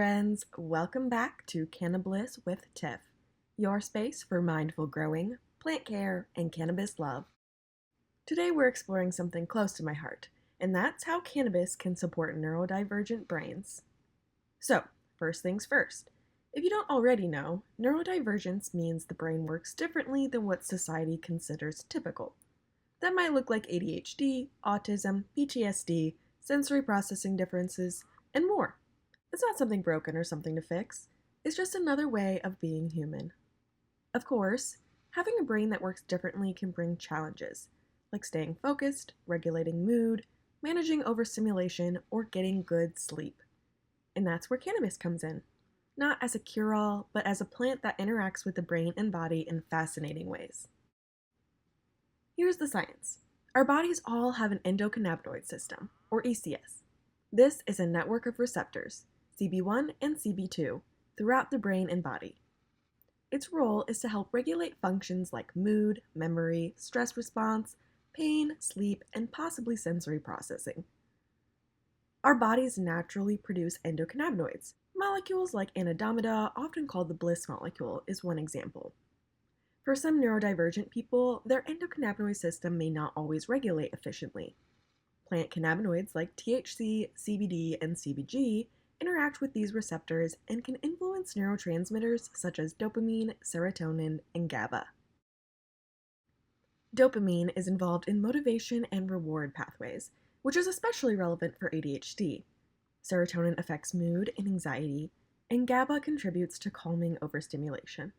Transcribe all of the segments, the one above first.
friends, welcome back to Cannabis with Tiff, your space for mindful growing, plant care, and cannabis love. Today we're exploring something close to my heart, and that's how cannabis can support neurodivergent brains. So, first things first. If you don't already know, neurodivergence means the brain works differently than what society considers typical. That might look like ADHD, autism, PTSD, sensory processing differences, and more. It's not something broken or something to fix. It's just another way of being human. Of course, having a brain that works differently can bring challenges, like staying focused, regulating mood, managing overstimulation, or getting good sleep. And that's where cannabis comes in. Not as a cure-all, but as a plant that interacts with the brain and body in fascinating ways. Here's the science. Our bodies all have an endocannabinoid system, or ECS. This is a network of receptors, CB1 and CB2, throughout the brain and body. Its role is to help regulate functions like mood, memory, stress response, pain, sleep, and possibly sensory processing. Our bodies naturally produce endocannabinoids. Molecules like anandamida, often called the bliss molecule, is one example. For some neurodivergent people, their endocannabinoid system may not always regulate efficiently. Plant cannabinoids like THC, CBD, and CBG interact with these receptors and can influence neurotransmitters such as dopamine, serotonin, and GABA. Dopamine is involved in motivation and reward pathways, which is especially relevant for ADHD. Serotonin affects mood and anxiety, and GABA contributes to calming overstimulation.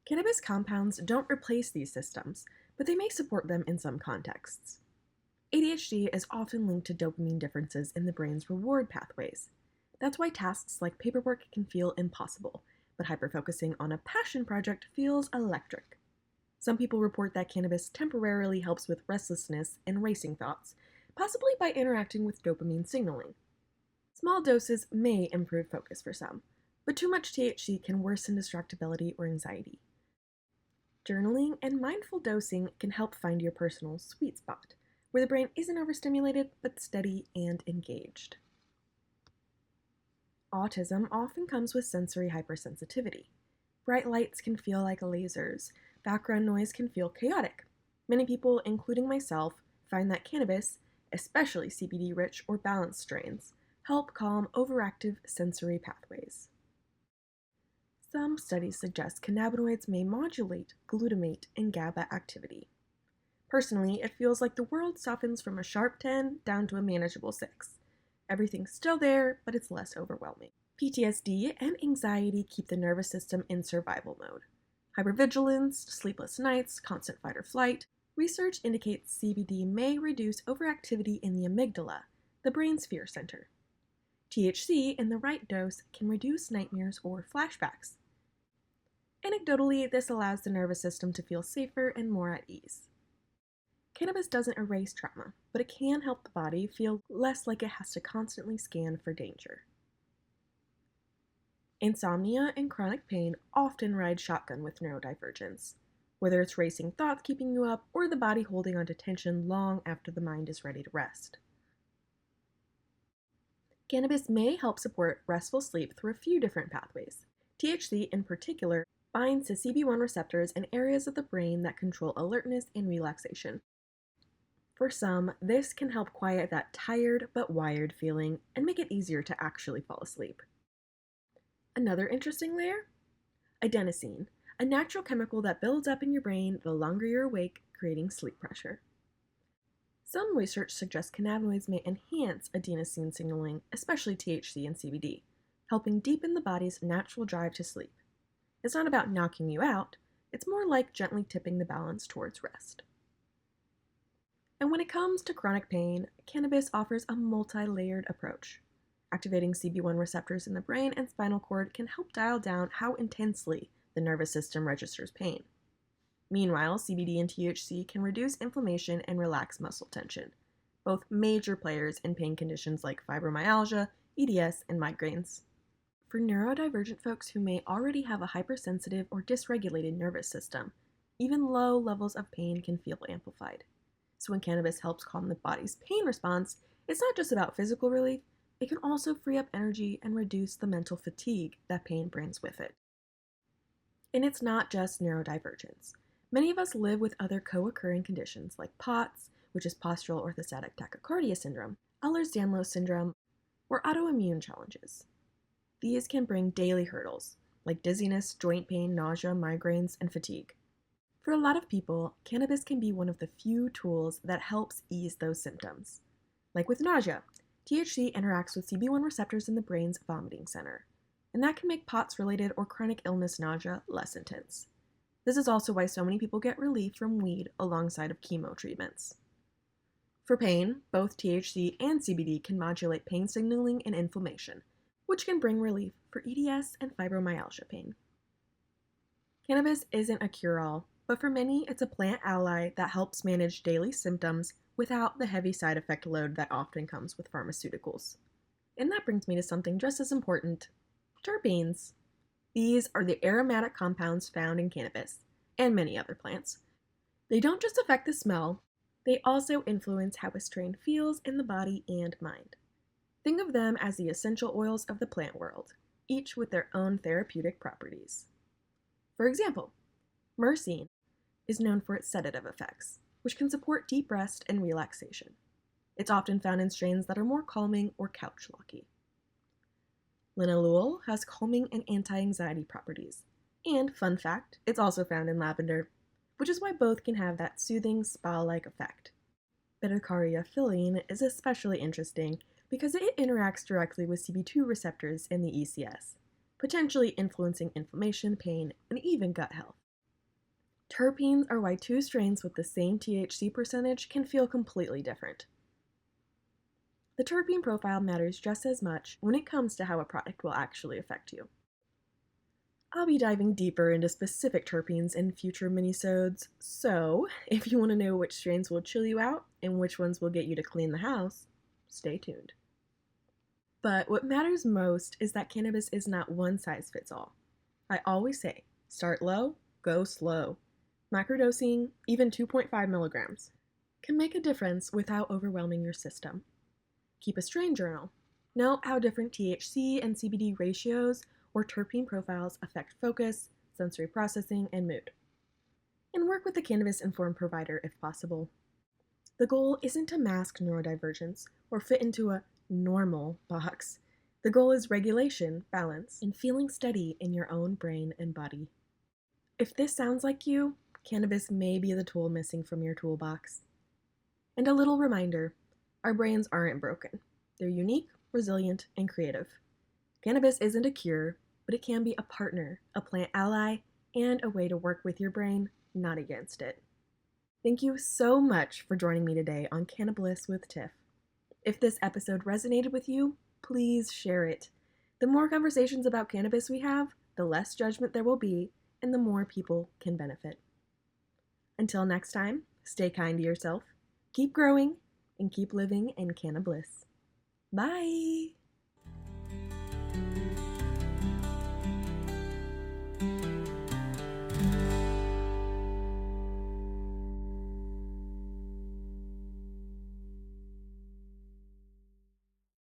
Cannabis compounds don't replace these systems, but they may support them in some contexts. ADHD is often linked to dopamine differences in the brain's reward pathways. That's why tasks like paperwork can feel impossible, but hyperfocusing on a passion project feels electric. Some people report that cannabis temporarily helps with restlessness and racing thoughts, possibly by interacting with dopamine signaling. Small doses may improve focus for some, but too much THC can worsen distractibility or anxiety. Journaling and mindful dosing can help find your personal sweet spot, where the brain isn't overstimulated but steady and engaged. Autism often comes with sensory hypersensitivity. Bright lights can feel like lasers. Background noise can feel chaotic. Many people, including myself, find that cannabis, especially CBD-rich or balanced strains, help calm overactive sensory pathways. Some studies suggest cannabinoids may modulate glutamate and GABA activity. Personally, it feels like the world softens from a sharp 10 down to a manageable 6. Everything's still there, but it's less overwhelming. PTSD and anxiety keep the nervous system in survival mode. Hypervigilance, sleepless nights, constant fight or flight. Research indicates CBD may reduce overactivity in the amygdala, the brain's fear center. THC in the right dose can reduce nightmares or flashbacks. Anecdotally, this allows the nervous system to feel safer and more at ease. Cannabis doesn't erase trauma, but it can help the body feel less like it has to constantly scan for danger. Insomnia and chronic pain often ride shotgun with neurodivergence, whether it's racing thoughts keeping you up or the body holding onto tension long after the mind is ready to rest. Cannabis may help support restful sleep through a few different pathways. THC in particular binds to CB1 receptors in areas of the brain that control alertness and relaxation. For some, this can help quiet that tired but wired feeling and make it easier to actually fall asleep. Another interesting layer? Adenosine, a natural chemical that builds up in your brain the longer you're awake, creating sleep pressure. Some research suggests cannabinoids may enhance adenosine signaling, especially THC and CBD, helping deepen the body's natural drive to sleep. It's not about knocking you out, it's more like gently tipping the balance towards rest. And when it comes to chronic pain, cannabis offers a multi-layered approach. Activating CB1 receptors in the brain and spinal cord can help dial down how intensely the nervous system registers pain. Meanwhile, CBD and THC can reduce inflammation and relax muscle tension, both major players in pain conditions like fibromyalgia, EDS, and migraines. For neurodivergent folks who may already have a hypersensitive or dysregulated nervous system, even low levels of pain can feel amplified. So when cannabis helps calm the body's pain response, it's not just about physical relief, it can also free up energy and reduce the mental fatigue that pain brings with it. And it's not just neurodivergence. Many of us live with other co-occurring conditions like POTS, which is postural orthostatic tachycardia syndrome, Ehlers-Danlos syndrome, or autoimmune challenges. These can bring daily hurdles, like dizziness, joint pain, nausea, migraines, and fatigue. For a lot of people, cannabis can be one of the few tools that helps ease those symptoms. Like with nausea, THC interacts with CB1 receptors in the brain's vomiting center, and that can make POTS-related or chronic illness nausea less intense. This is also why so many people get relief from weed alongside of chemo treatments. For pain, both THC and CBD can modulate pain signaling and inflammation, which can bring relief for EDS and fibromyalgia pain. Cannabis isn't a cure-all, but for many, it's a plant ally that helps manage daily symptoms without the heavy side effect load that often comes with pharmaceuticals. And that brings me to something just as important: terpenes. These are the aromatic compounds found in cannabis and many other plants. They don't just affect the smell, they also influence how a strain feels in the body and mind. Think of them as the essential oils of the plant world, each with their own therapeutic properties. For example, myrcene is known for its sedative effects, which can support deep rest and relaxation. It's often found in strains that are more calming or couch-locky. Linalool has calming and anti-anxiety properties. And, fun fact, it's also found in lavender, which is why both can have that soothing, spa-like effect. Beta-caryophyllene is especially interesting because it interacts directly with CB2 receptors in the ECS, potentially influencing inflammation, pain, and even gut health. Terpenes are why two strains with the same THC percentage can feel completely different. The terpene profile matters just as much when it comes to how a product will actually affect you. I'll be diving deeper into specific terpenes in future minisodes, so if you want to know which strains will chill you out and which ones will get you to clean the house, stay tuned. But what matters most is that cannabis is not one size fits all. I always say, start low, go slow. Microdosing, even 2.5 milligrams, can make a difference without overwhelming your system. Keep a strain journal. Note how different THC and CBD ratios or terpene profiles affect focus, sensory processing, and mood. And work with a cannabis-informed provider if possible. The goal isn't to mask neurodivergence or fit into a normal box. The goal is regulation, balance, and feeling steady in your own brain and body. If this sounds like you, cannabis may be the tool missing from your toolbox. And a little reminder, our brains aren't broken. They're unique, resilient, and creative. Cannabis isn't a cure, but it can be a partner, a plant ally, and a way to work with your brain, not against it. Thank you so much for joining me today on Cannabis with Tiff. If this episode resonated with you, please share it. The more conversations about cannabis we have, the less judgment there will be, and the more people can benefit. Until next time, stay kind to yourself, keep growing, and keep living in cannabis. Bye!